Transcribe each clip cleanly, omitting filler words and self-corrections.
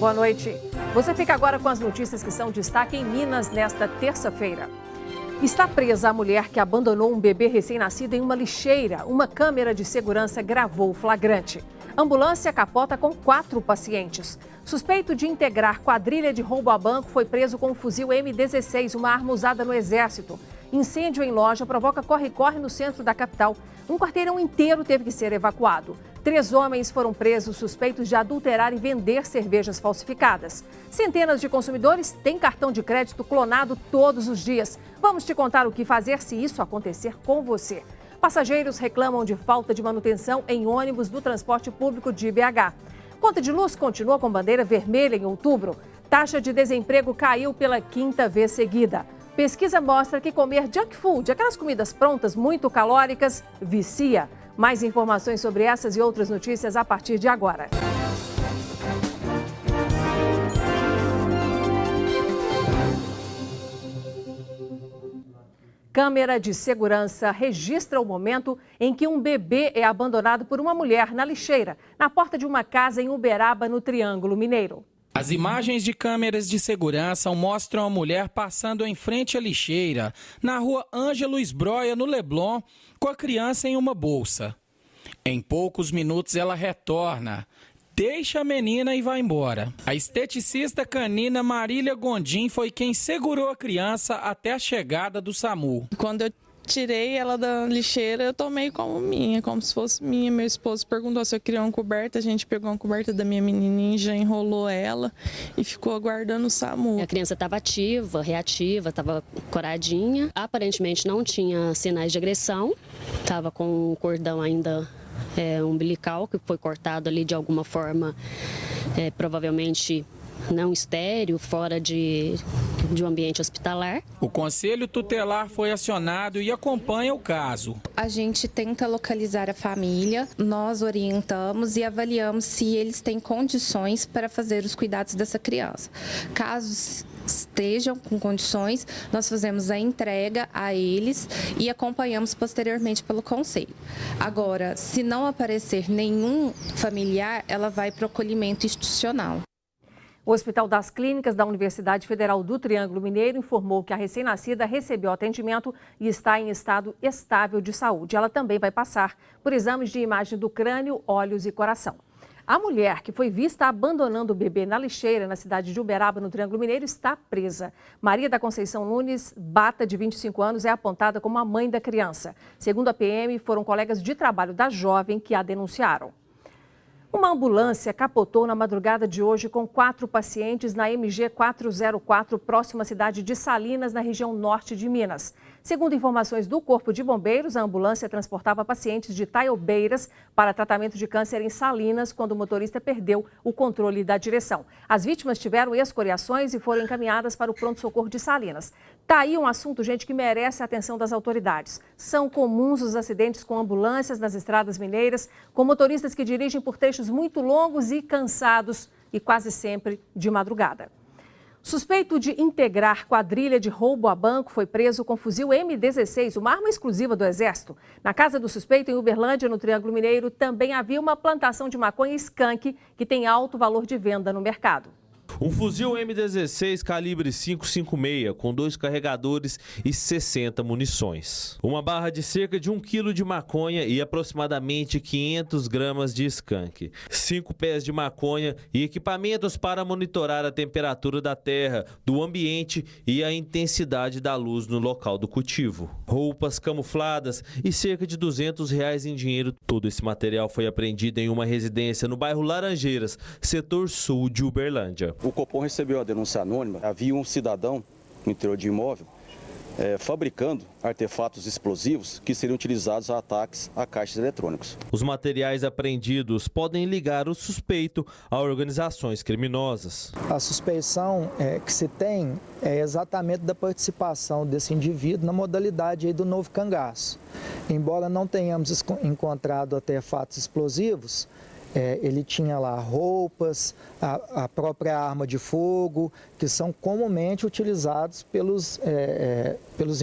Boa noite. Você fica agora com as notícias que são destaque em Minas nesta terça-feira. Está presa a mulher que abandonou um bebê recém-nascido em uma lixeira. Uma câmera de segurança gravou o flagrante. Ambulância capota com 4 pacientes. Suspeito de integrar quadrilha de roubo a banco foi preso com um fuzil M16, uma arma usada no Exército. Incêndio em loja provoca corre-corre no centro da capital. Um quarteirão inteiro teve que ser evacuado. 3 homens foram presos suspeitos de adulterar e vender cervejas falsificadas. Centenas de consumidores têm cartão de crédito clonado todos os dias. Vamos te contar o que fazer se isso acontecer com você. Passageiros reclamam de falta de manutenção em ônibus do transporte público de BH. Conta de luz continua com bandeira vermelha em outubro. Taxa de desemprego caiu pela 5ª vez seguida. Pesquisa mostra que comer junk food, aquelas comidas prontas muito calóricas, vicia. Mais informações sobre essas e outras notícias a partir de agora. Câmera de segurança registra o momento em que um bebê é abandonado por uma mulher na lixeira, na porta de uma casa em Uberaba, no Triângulo Mineiro. As imagens de câmeras de segurança mostram a mulher passando em frente à lixeira, na rua Ângelo Esbroia, no Leblon, com a criança em uma bolsa. Em poucos minutos ela retorna, deixa a menina e vai embora. A esteticista canina Marília Gondim foi quem segurou a criança até a chegada do SAMU. Quando eu tirei ela da lixeira, eu tomei como minha, como se fosse minha. Meu esposo perguntou se eu queria uma coberta, a gente pegou uma coberta da minha menininha, já enrolou ela e ficou aguardando o SAMU. A criança estava ativa, reativa, estava coradinha. Aparentemente não tinha sinais de agressão, estava com o cordão ainda umbilical, que foi cortado ali de alguma forma, provavelmente não estéril, fora de um ambiente hospitalar. O Conselho Tutelar foi acionado e acompanha o caso. A gente tenta localizar a família, nós orientamos e avaliamos se eles têm condições para fazer os cuidados dessa criança. Caso estejam com condições, nós fazemos a entrega a eles e acompanhamos posteriormente pelo conselho. Agora, se não aparecer nenhum familiar, ela vai para o acolhimento institucional. O Hospital das Clínicas da Universidade Federal do Triângulo Mineiro informou que a recém-nascida recebeu atendimento e está em estado estável de saúde. Ela também vai passar por exames de imagem do crânio, olhos e coração. A mulher que foi vista abandonando o bebê na lixeira na cidade de Uberaba, no Triângulo Mineiro, está presa. Maria da Conceição Nunes Bata, de 25 anos, é apontada como a mãe da criança. Segundo a PM, foram colegas de trabalho da jovem que a denunciaram. Uma ambulância capotou na madrugada de hoje com 4 pacientes na MG 404, próxima à cidade de Salinas, na região norte de Minas. Segundo informações do Corpo de Bombeiros, a ambulância transportava pacientes de Taiobeiras para tratamento de câncer em Salinas, quando o motorista perdeu o controle da direção. As vítimas tiveram escoriações e foram encaminhadas para o pronto-socorro de Salinas. Tá aí um assunto, gente, que merece a atenção das autoridades. São comuns os acidentes com ambulâncias nas estradas mineiras, com motoristas que dirigem por trechos muito longos e cansados e quase sempre de madrugada. Suspeito de integrar quadrilha de roubo a banco foi preso com fuzil M16, uma arma exclusiva do Exército. Na casa do suspeito, em Uberlândia, no Triângulo Mineiro, também havia uma plantação de maconha skunk que tem alto valor de venda no mercado. Um fuzil M16 calibre 5,56 com 2 carregadores e 60 munições. Uma barra de cerca de 1 quilo de maconha e aproximadamente 500 gramas de skunk. 5 pés de maconha e equipamentos para monitorar a temperatura da terra, do ambiente e a intensidade da luz no local do cultivo. Roupas camufladas e cerca de R$200 em dinheiro. Todo esse material foi apreendido em uma residência no bairro Laranjeiras, setor sul de Uberlândia. O Copom recebeu a denúncia anônima. Havia um cidadão no interior de imóvel fabricando artefatos explosivos que seriam utilizados a ataques a caixas eletrônicos. Os materiais apreendidos podem ligar o suspeito a organizações criminosas. A suspeição que se tem é exatamente da participação desse indivíduo na modalidade aí do novo cangaço. Embora não tenhamos encontrado artefatos explosivos, ele tinha lá roupas, a própria arma de fogo, que são comumente utilizados pelos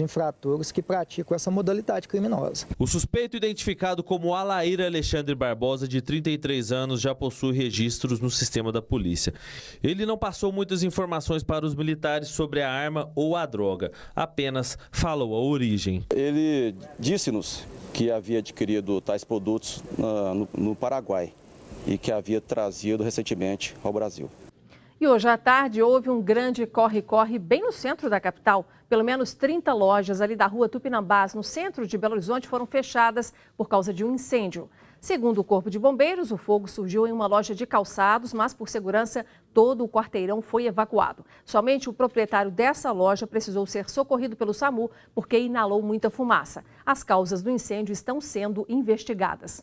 infratores que praticam essa modalidade criminosa. O suspeito, identificado como Alair Alexandre Barbosa, de 33 anos, já possui registros no sistema da polícia. Ele não passou muitas informações para os militares sobre a arma ou a droga, apenas falou a origem. Ele disse-nos que havia adquirido tais produtos no Paraguai e que havia trazido recentemente ao Brasil. E hoje à tarde houve um grande corre-corre bem no centro da capital. Pelo menos 30 lojas ali da rua Tupinambás, no centro de Belo Horizonte, foram fechadas por causa de um incêndio. Segundo o Corpo de Bombeiros, o fogo surgiu em uma loja de calçados, mas por segurança todo o quarteirão foi evacuado. Somente o proprietário dessa loja precisou ser socorrido pelo SAMU porque inalou muita fumaça. As causas do incêndio estão sendo investigadas.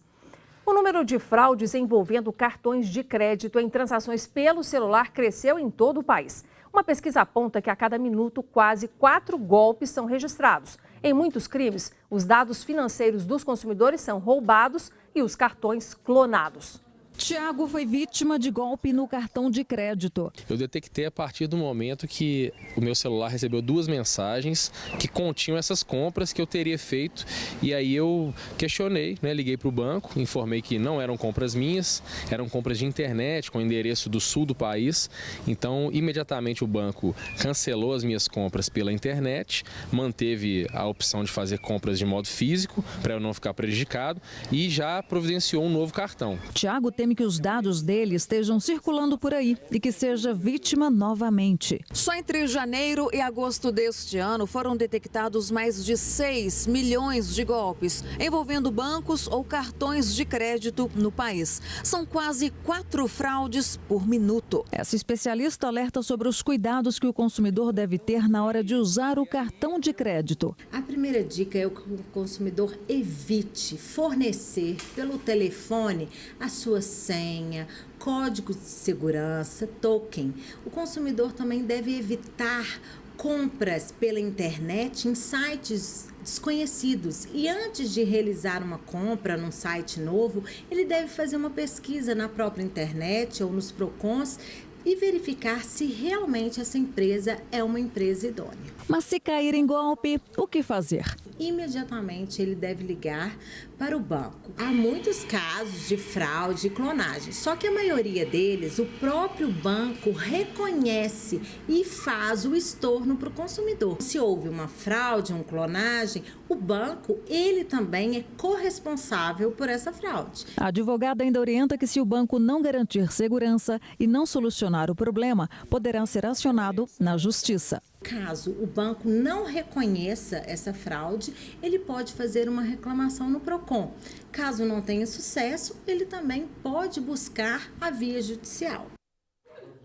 O número de fraudes envolvendo cartões de crédito em transações pelo celular cresceu em todo o país. Uma pesquisa aponta que a cada minuto quase 4 golpes são registrados. Em muitos crimes, os dados financeiros dos consumidores são roubados e os cartões clonados. Tiago foi vítima de golpe no cartão de crédito. Eu detectei a partir do momento que o meu celular recebeu 2 mensagens que continham essas compras que eu teria feito. E aí eu questionei, liguei para o banco, informei que não eram compras minhas, eram compras de internet com endereço do sul do país. Então, imediatamente o banco cancelou as minhas compras pela internet, manteve a opção de fazer compras de modo físico para eu não ficar prejudicado e já providenciou um novo cartão. Tiago teme que os dados dele estejam circulando por aí e que seja vítima novamente. Só entre janeiro e agosto deste ano foram detectados mais de 6 milhões de golpes envolvendo bancos ou cartões de crédito no país. São quase 4 fraudes por minuto. Essa especialista alerta sobre os cuidados que o consumidor deve ter na hora de usar o cartão de crédito. A primeira dica é que o consumidor evite fornecer pelo telefone a sua senha, código de segurança, token. O consumidor também deve evitar compras pela internet em sites desconhecidos. E antes de realizar uma compra num site novo, ele deve fazer uma pesquisa na própria internet ou nos Procons e verificar se realmente essa empresa é uma empresa idônea. Mas se cair em golpe, o que fazer? Imediatamente ele deve ligar para o banco. Há muitos casos de fraude e clonagem, só que a maioria deles o próprio banco reconhece e faz o estorno para o consumidor. Se houve uma fraude, uma clonagem, o banco, ele também é corresponsável por essa fraude. A advogada ainda orienta que se o banco não garantir segurança e não solucionar o problema, poderá ser acionado na justiça. Caso o banco não reconheça essa fraude, ele pode fazer uma reclamação no Procon. Caso não tenha sucesso, ele também pode buscar a via judicial.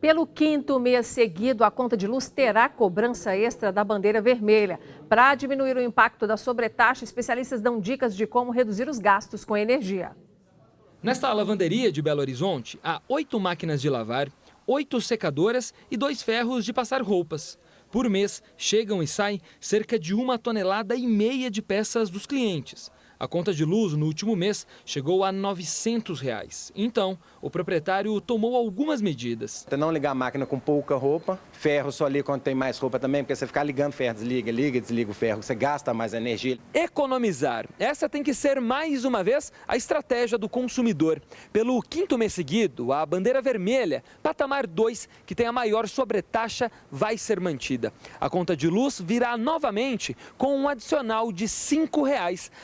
Pelo 5º mês seguido, a conta de luz terá cobrança extra da bandeira vermelha. Para diminuir o impacto da sobretaxa, especialistas dão dicas de como reduzir os gastos com energia. Nesta lavanderia de Belo Horizonte, há 8 máquinas de lavar, 8 secadoras e 2 ferros de passar roupas. Por mês, chegam e saem cerca de 1,5 toneladas de peças dos clientes. A conta de luz no último mês chegou a R$ 900. Então, o proprietário tomou algumas medidas. Não ligar a máquina com pouca roupa, ferro só liga quando tem mais roupa também, porque você ficar ligando ferro, desliga, liga, desliga o ferro, você gasta mais energia. Economizar. Essa tem que ser, mais uma vez, a estratégia do consumidor. Pelo 5º mês seguido, a bandeira vermelha, patamar 2, que tem a maior sobretaxa, vai ser mantida. A conta de luz virá novamente com um adicional de R$ 5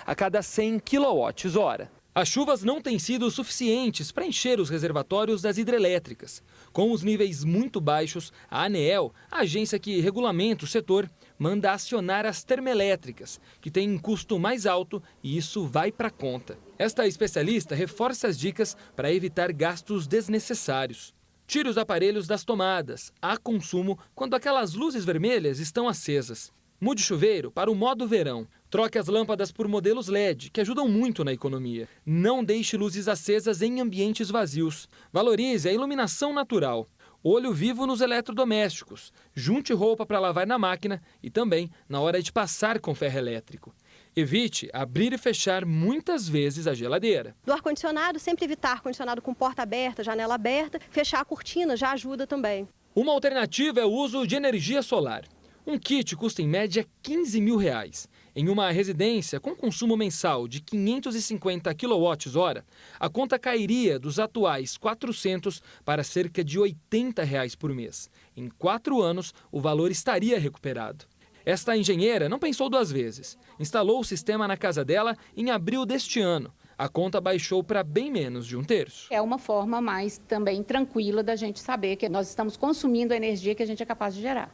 a cada 100 kWh. As chuvas não têm sido suficientes para encher os reservatórios das hidrelétricas. Com os níveis muito baixos, a ANEEL, a agência que regulamenta o setor, manda acionar as termoelétricas, que têm um custo mais alto e isso vai para a conta. Esta especialista reforça as dicas para evitar gastos desnecessários. Tire os aparelhos das tomadas. Há consumo quando aquelas luzes vermelhas estão acesas. Mude o chuveiro para o modo verão. Troque as lâmpadas por modelos LED, que ajudam muito na economia. Não deixe luzes acesas em ambientes vazios. Valorize a iluminação natural. Olho vivo nos eletrodomésticos. Junte roupa para lavar na máquina e também na hora de passar com ferro elétrico. Evite abrir e fechar muitas vezes a geladeira. Do ar-condicionado, sempre evitar ar-condicionado com porta aberta, janela aberta, fechar a cortina já ajuda também. Uma alternativa é o uso de energia solar. Um kit custa em média R$15 mil. Em uma residência com consumo mensal de 550 kWh, a conta cairia dos atuais R$400 para cerca de R$80 por mês. Em 4 anos, o valor estaria recuperado. Esta engenheira não pensou 2 vezes. Instalou o sistema na casa dela em abril deste ano. A conta baixou para bem menos de 1/3. É uma forma mais também tranquila da gente saber que nós estamos consumindo a energia que a gente é capaz de gerar.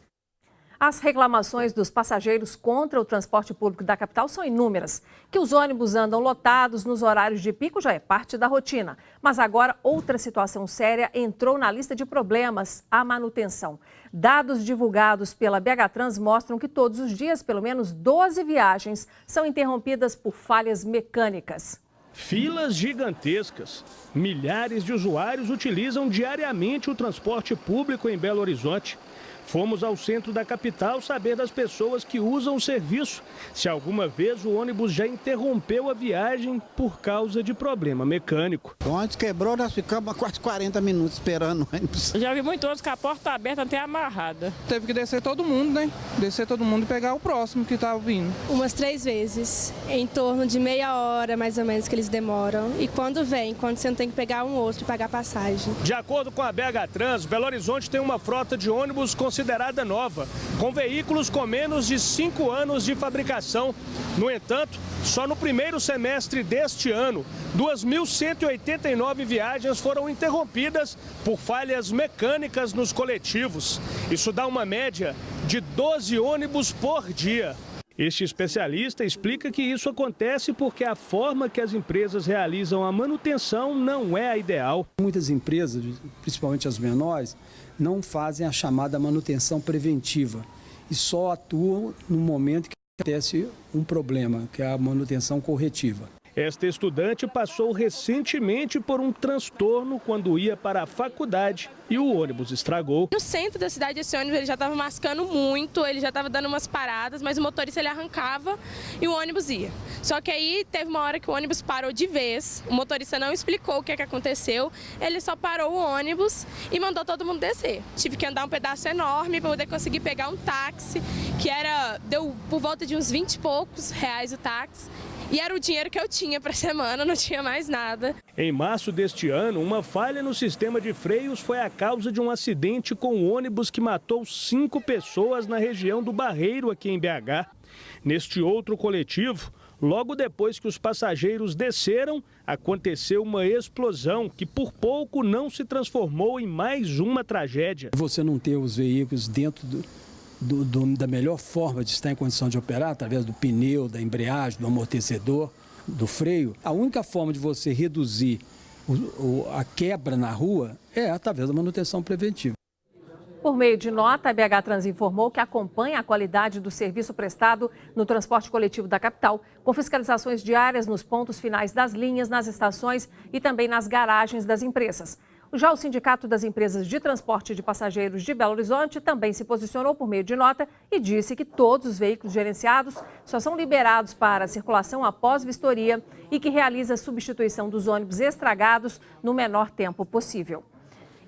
As reclamações dos passageiros contra o transporte público da capital são inúmeras. Que os ônibus andam lotados nos horários de pico já é parte da rotina. Mas agora outra situação séria entrou na lista de problemas: a manutenção. Dados divulgados pela BH Trans mostram que todos os dias, pelo menos 12 viagens são interrompidas por falhas mecânicas. Filas gigantescas. Milhares de usuários utilizam diariamente o transporte público em Belo Horizonte. Fomos ao centro da capital saber das pessoas que usam o serviço, se alguma vez o ônibus já interrompeu a viagem por causa de problema mecânico. O ônibus quebrou, nós ficamos quase 40 minutos esperando o ônibus. Eu já vi muito ônibus com a porta aberta até amarrada. Teve que descer todo mundo, né? Descer todo mundo e pegar o próximo que estava vindo. Umas 3 vezes, em torno de meia hora mais ou menos que eles demoram. E quando você não tem que pegar um outro e pagar passagem. De acordo com a BH Trans, Belo Horizonte tem uma frota de ônibus considerada nova, com veículos com menos de 5 anos de fabricação. No entanto, só no primeiro semestre deste ano, 2.189 viagens foram interrompidas por falhas mecânicas nos coletivos. Isso dá uma média de 12 ônibus por dia. Este especialista explica que isso acontece porque a forma que as empresas realizam a manutenção não é a ideal. Muitas empresas, principalmente as menores, não fazem a chamada manutenção preventiva e só atuam no momento que acontece um problema, que é a manutenção corretiva. Esta estudante passou recentemente por um transtorno quando ia para a faculdade e o ônibus estragou. No centro da cidade, esse ônibus ele já estava mascando muito, ele já estava dando umas paradas, mas o motorista ele arrancava e o ônibus ia. Só que aí teve uma hora que o ônibus parou de vez, o motorista não explicou o que aconteceu, ele só parou o ônibus e mandou todo mundo descer. Tive que andar um pedaço enorme para poder conseguir pegar um táxi, que deu por volta de uns 20 e poucos reais o táxi. E era o dinheiro que eu tinha para a semana, não tinha mais nada. Em março deste ano, uma falha no sistema de freios foi a causa de um acidente com um ônibus que matou 5 pessoas na região do Barreiro, aqui em BH. Neste outro coletivo, logo depois que os passageiros desceram, aconteceu uma explosão que por pouco não se transformou em mais uma tragédia. Você não ter os veículos dentro da melhor forma de estar em condição de operar, através do pneu, da embreagem, do amortecedor, do freio, a única forma de você reduzir a quebra na rua é através da manutenção preventiva. Por meio de nota, a BH Trans informou que acompanha a qualidade do serviço prestado no transporte coletivo da capital, com fiscalizações diárias nos pontos finais das linhas, nas estações e também nas garagens das empresas. Já o Sindicato das Empresas de Transporte de Passageiros de Belo Horizonte também se posicionou por meio de nota e disse que todos os veículos gerenciados só são liberados para circulação após vistoria e que realiza a substituição dos ônibus estragados no menor tempo possível.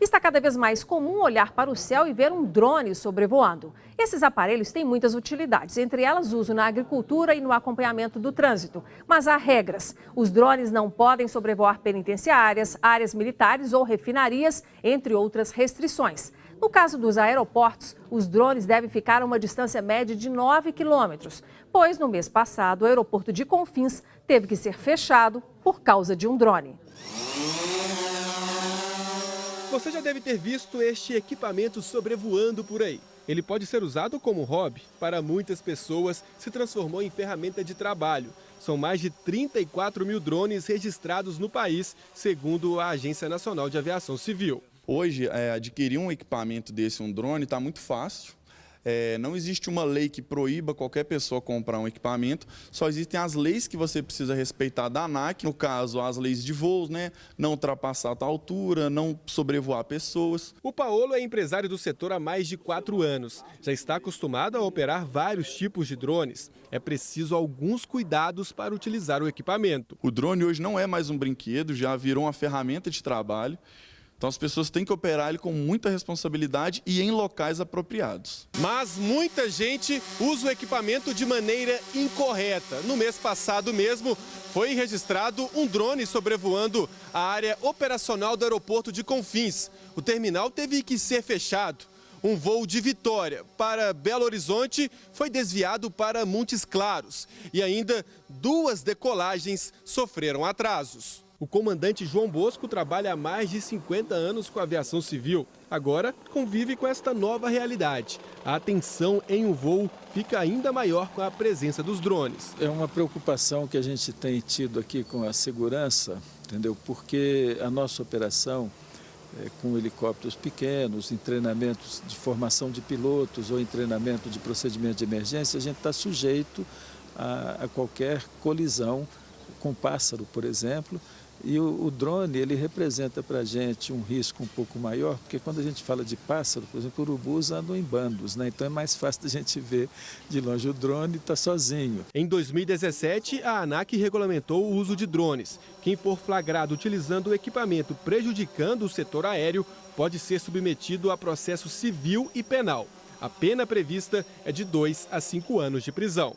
Está cada vez mais comum olhar para o céu e ver um drone sobrevoando. Esses aparelhos têm muitas utilidades, entre elas uso na agricultura e no acompanhamento do trânsito. Mas há regras. Os drones não podem sobrevoar penitenciárias, áreas militares ou refinarias, entre outras restrições. No caso dos aeroportos, os drones devem ficar a uma distância média de 9 quilômetros, pois no mês passado o aeroporto de Confins teve que ser fechado por causa de um drone. Você já deve ter visto este equipamento sobrevoando por aí. Ele pode ser usado como hobby. Para muitas pessoas, se transformou em ferramenta de trabalho. São mais de 34 mil drones registrados no país, segundo a Agência Nacional de Aviação Civil. Hoje, adquirir um equipamento desse, um drone, está muito fácil. Não existe uma lei que proíba qualquer pessoa comprar um equipamento, só existem as leis que você precisa respeitar da ANAC, no caso, as leis de voos, né? Não ultrapassar a altura, não sobrevoar pessoas. O Paolo é empresário do setor há mais de 4 anos. Já está acostumado a operar vários tipos de drones. É preciso alguns cuidados para utilizar o equipamento. O drone hoje não é mais um brinquedo, já virou uma ferramenta de trabalho. Então as pessoas têm que operar ele com muita responsabilidade e em locais apropriados. Mas muita gente usa o equipamento de maneira incorreta. No mês passado mesmo, foi registrado um drone sobrevoando a área operacional do aeroporto de Confins. O terminal teve que ser fechado. Um voo de Vitória para Belo Horizonte foi desviado para Montes Claros. E ainda 2 decolagens sofreram atrasos. O comandante João Bosco trabalha há mais de 50 anos com a aviação civil. Agora convive com esta nova realidade. A atenção em um voo fica ainda maior com a presença dos drones. É uma preocupação que a gente tem tido aqui com a segurança, entendeu? Porque a nossa operação com helicópteros pequenos, em treinamentos de formação de pilotos ou em treinamento de procedimento de emergência, a gente está sujeito a qualquer colisão com pássaro, por exemplo. E o drone, ele representa para a gente um risco um pouco maior, porque quando a gente fala de pássaro, por exemplo, urubus andam em bandos, né? Então é mais fácil da gente ver de longe o drone e está sozinho. Em 2017, a ANAC regulamentou o uso de drones. Quem for flagrado utilizando o equipamento prejudicando o setor aéreo pode ser submetido a processo civil e penal. A pena prevista é de 2 a 5 anos de prisão.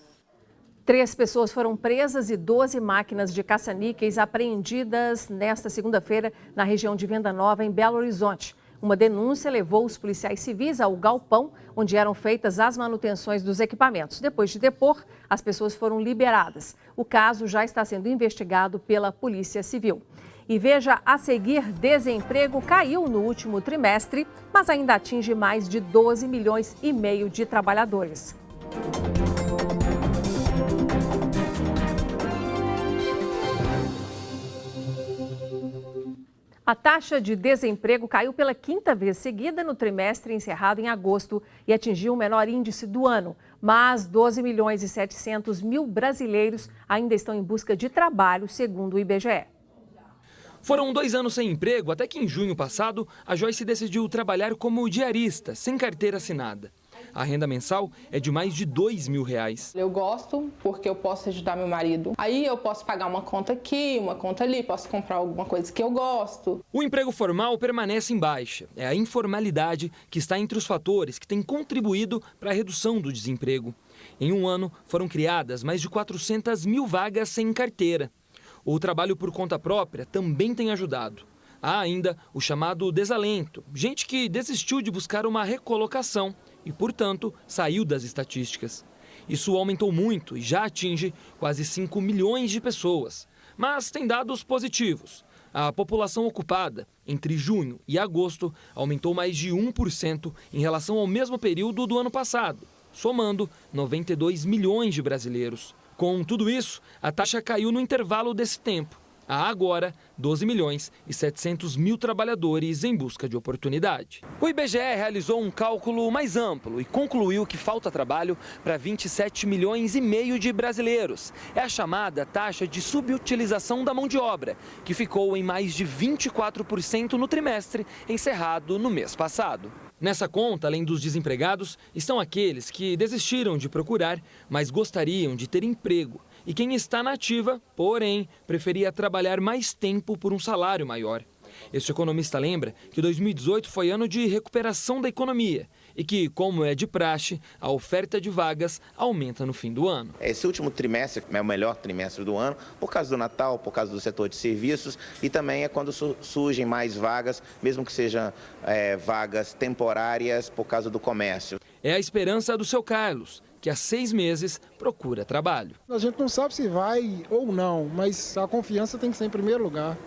3 pessoas foram presas e 12 máquinas de caça-níqueis apreendidas nesta segunda-feira na região de Venda Nova, em Belo Horizonte. Uma denúncia levou os policiais civis ao galpão onde eram feitas as manutenções dos equipamentos. Depois de depor, as pessoas foram liberadas. O caso já está sendo investigado pela Polícia Civil. E veja a seguir, desemprego caiu no último trimestre, mas ainda atinge mais de 12,5 milhões de trabalhadores. A taxa de desemprego caiu pela 5ª vez seguida no trimestre encerrado em agosto e atingiu o menor índice do ano. Mas 12,7 milhões brasileiros ainda estão em busca de trabalho, segundo o IBGE. Foram 2 anos sem emprego, até que em junho passado, a Joyce decidiu trabalhar como diarista, sem carteira assinada. A renda mensal é de mais de R$2.000. Eu gosto porque eu posso ajudar meu marido. Aí eu posso pagar uma conta aqui, uma conta ali, posso comprar alguma coisa que eu gosto. O emprego formal permanece em baixa. É a informalidade que está entre os fatores que têm contribuído para a redução do desemprego. Em um ano, foram criadas mais de 400 mil vagas sem carteira. O trabalho por conta própria também tem ajudado. Há ainda o chamado desalento, gente que desistiu de buscar uma recolocação e, portanto, saiu das estatísticas. Isso aumentou muito e já atinge quase 5 milhões de pessoas. Mas tem dados positivos. A população ocupada, entre junho e agosto, aumentou mais de 1% em relação ao mesmo período do ano passado, somando 92 milhões de brasileiros. Com tudo isso, a taxa caiu no intervalo desse tempo. Há agora 12.700.000 trabalhadores em busca de oportunidade. O IBGE realizou um cálculo mais amplo e concluiu que falta trabalho para 27,5 milhões de brasileiros. É a chamada taxa de subutilização da mão de obra, que ficou em mais de 24% no trimestre encerrado no mês passado. Nessa conta, além dos desempregados, estão aqueles que desistiram de procurar, mas gostariam de ter emprego. E quem está na ativa, porém, preferia trabalhar mais tempo por um salário maior. Este economista lembra que 2018 foi ano de recuperação da economia e que, como é de praxe, a oferta de vagas aumenta no fim do ano. Esse último trimestre é o melhor trimestre do ano, por causa do Natal, por causa do setor de serviços e também é quando surgem mais vagas, mesmo que sejam vagas temporárias por causa do comércio. É a esperança do seu Carlos, que há 6 meses procura trabalho. A gente não sabe se vai ou não, mas a confiança tem que ser em primeiro lugar.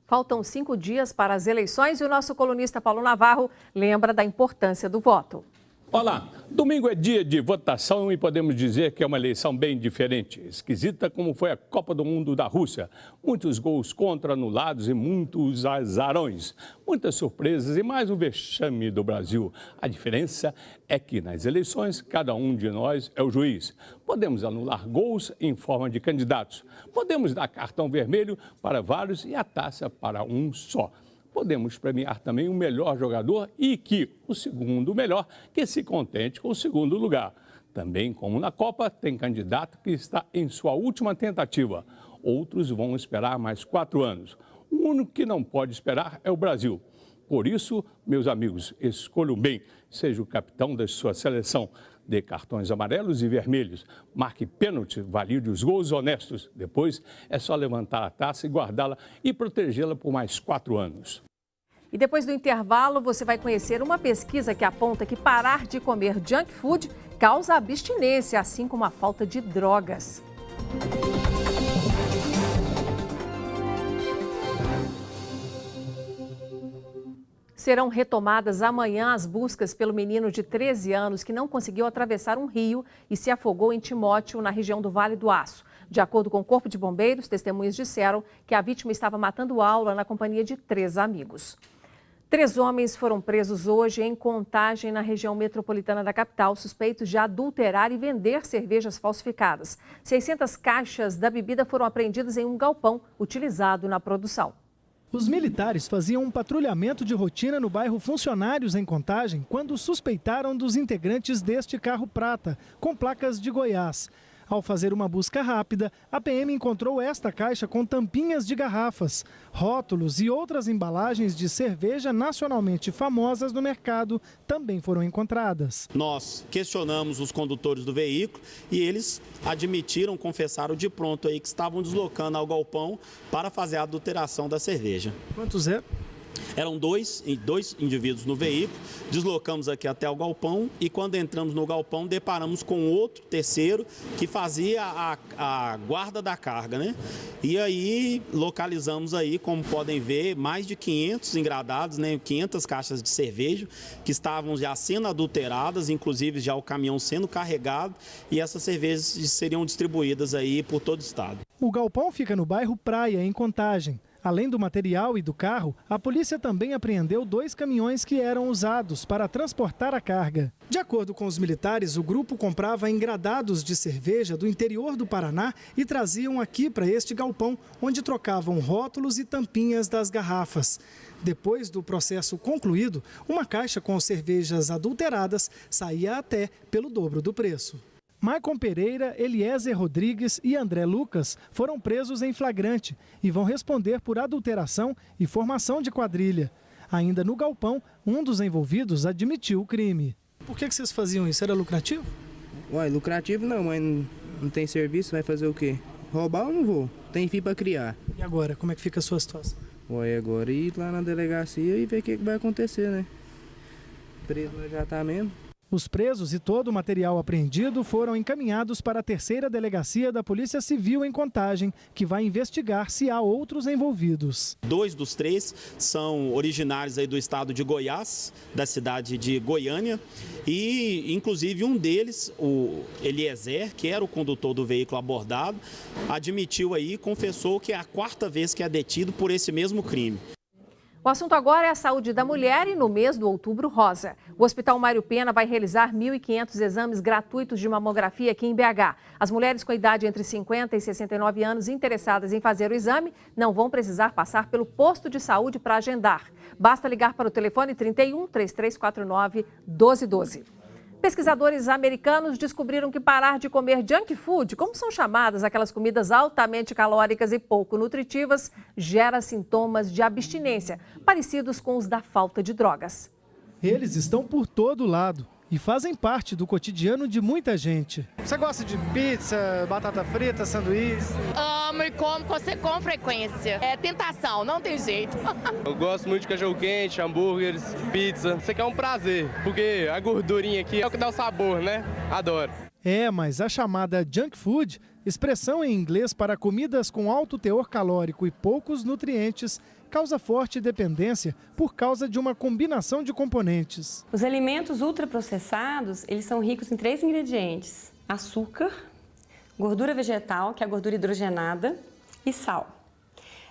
Faltam 5 dias para as eleições e o nosso colunista Paulo Navarro lembra da importância do voto. Olá, domingo é dia de votação e podemos dizer que é uma eleição bem diferente. Esquisita como foi a Copa do Mundo da Rússia. Muitos gols contra anulados e muitos azarões. Muitas surpresas e mais um vexame do Brasil. A diferença é que nas eleições cada um de nós é o juiz. Podemos anular gols em forma de candidatos. Podemos dar cartão vermelho para vários e a taça para um só. Podemos premiar também o melhor jogador e que o segundo melhor que se contente com o segundo lugar. Também, como na Copa, tem candidato que está em sua última tentativa. Outros vão esperar mais 4 anos. O único que não pode esperar é o Brasil. Por isso, meus amigos, escolham bem. Seja o capitão da sua seleção. Dê cartões amarelos e vermelhos. Marque pênalti, valide os gols honestos. Depois é só levantar a taça e guardá-la e protegê-la por mais 4 anos. E depois do intervalo, você vai conhecer uma pesquisa que aponta que parar de comer junk food causa abstinência, assim como a falta de drogas. Serão retomadas amanhã as buscas pelo menino de 13 anos que não conseguiu atravessar um rio e se afogou em Timóteo, na região do Vale do Aço. De acordo com o Corpo de Bombeiros, testemunhas disseram que a vítima estava matando aula na companhia de 3 amigos. 3 homens foram presos hoje em Contagem, na região metropolitana da capital, suspeitos de adulterar e vender cervejas falsificadas. 600 caixas da bebida foram apreendidas em um galpão utilizado na produção. Os militares faziam um patrulhamento de rotina no bairro Funcionários, em Contagem, quando suspeitaram dos integrantes deste carro prata, com placas de Goiás. Ao fazer uma busca rápida, a PM encontrou esta caixa com tampinhas de garrafas, rótulos e outras embalagens de cerveja nacionalmente famosas no mercado também foram encontradas. Nós questionamos os condutores do veículo e eles admitiram, confessaram de pronto aí que estavam deslocando ao galpão para fazer a adulteração da cerveja. Quantos é? Eram dois indivíduos no veículo, deslocamos aqui até o galpão e quando entramos no galpão deparamos com outro terceiro que fazia a guarda da carga, né? E aí localizamos aí, como podem ver, mais de 500 engradados, né? 500 caixas de cerveja que estavam já sendo adulteradas, inclusive já o caminhão sendo carregado e essas cervejas seriam distribuídas aí por todo o estado. O galpão fica no bairro Praia, em Contagem. Além do material e do carro, a polícia também apreendeu 2 caminhões que eram usados para transportar a carga. De acordo com os militares, o grupo comprava engradados de cerveja do interior do Paraná e traziam aqui para este galpão, onde trocavam rótulos e tampinhas das garrafas. Depois do processo concluído, uma caixa com cervejas adulteradas saía até pelo dobro do preço. Maicon Pereira, Eliezer Rodrigues e André Lucas foram presos em flagrante e vão responder por adulteração e formação de quadrilha. Ainda no galpão, um dos envolvidos admitiu o crime. Por que vocês faziam isso? Era lucrativo? Ué, lucrativo não, mas não tem serviço, vai fazer o quê? Roubar eu não vou, tem filho para criar. E agora, como é que fica a sua situação? Ué, agora ir lá na delegacia e ver o que vai acontecer, né? Preso já tá mesmo. Os presos e todo o material apreendido foram encaminhados para a 3ª Delegacia da Polícia Civil em Contagem, que vai investigar se há outros envolvidos. 2 dos 3 são originários aí do estado de Goiás, da cidade de Goiânia, e inclusive um deles, o Eliezer, que era o condutor do veículo abordado, admitiu aí, confessou que é a 4ª vez que é detido por esse mesmo crime. O assunto agora é a saúde da mulher e no mês do Outubro Rosa. O Hospital Mário Pena vai realizar 1.500 exames gratuitos de mamografia aqui em BH. As mulheres com idade entre 50 e 69 anos interessadas em fazer o exame não vão precisar passar pelo posto de saúde para agendar. Basta ligar para o telefone 31 3349 1212. Pesquisadores americanos descobriram que parar de comer junk food, como são chamadas aquelas comidas altamente calóricas e pouco nutritivas, gera sintomas de abstinência, parecidos com os da falta de drogas. Eles estão por todo lado e fazem parte do cotidiano de muita gente. Você gosta de pizza, batata frita, sanduíche? Amo e como com frequência. É tentação, não tem jeito. Eu gosto muito de cachorro-quente, hambúrgueres, pizza. Isso aqui é um prazer, porque a gordurinha aqui é o que dá o sabor, né? Adoro. É, mas a chamada junk food expressão em inglês para comidas com alto teor calórico e poucos nutrientes, causa forte dependência por causa de uma combinação de componentes. Os alimentos ultraprocessados, eles são ricos em 3 ingredientes: açúcar, gordura vegetal, que é a gordura hidrogenada, e sal.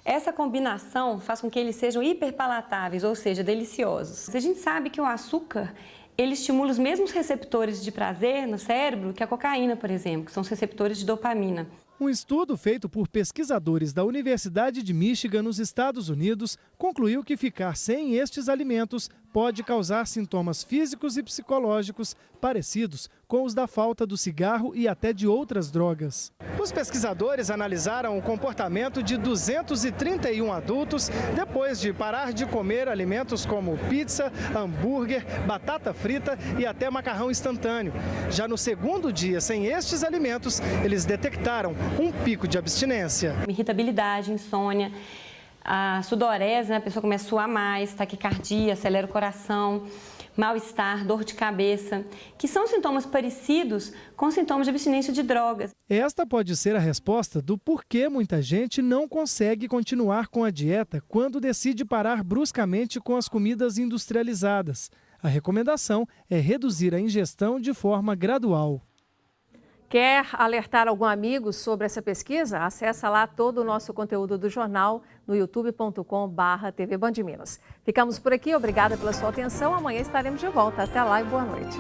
Essa combinação faz com que eles sejam hiperpalatáveis, ou seja, deliciosos. A gente sabe que o açúcar, ele estimula os mesmos receptores de prazer no cérebro que a cocaína, por exemplo, que são os receptores de dopamina. Um estudo feito por pesquisadores da Universidade de Michigan, nos Estados Unidos, concluiu que ficar sem estes alimentos pode causar sintomas físicos e psicológicos parecidos com os da falta do cigarro e até de outras drogas. Os pesquisadores analisaram o comportamento de 231 adultos depois de parar de comer alimentos como pizza, hambúrguer, batata frita e até macarrão instantâneo. Já no segundo dia sem estes alimentos, eles detectaram um pico de abstinência. Irritabilidade, insônia, a sudorese, a pessoa começa a suar mais, taquicardia, acelera o coração, mal-estar, dor de cabeça, que são sintomas parecidos com sintomas de abstinência de drogas. Esta pode ser a resposta do porquê muita gente não consegue continuar com a dieta quando decide parar bruscamente com as comidas industrializadas. A recomendação é reduzir a ingestão de forma gradual. Quer alertar algum amigo sobre essa pesquisa? Acesse lá todo o nosso conteúdo do jornal no youtube.com/TV Band Minas. Ficamos por aqui, obrigada pela sua atenção. Amanhã estaremos de volta. Até lá e boa noite.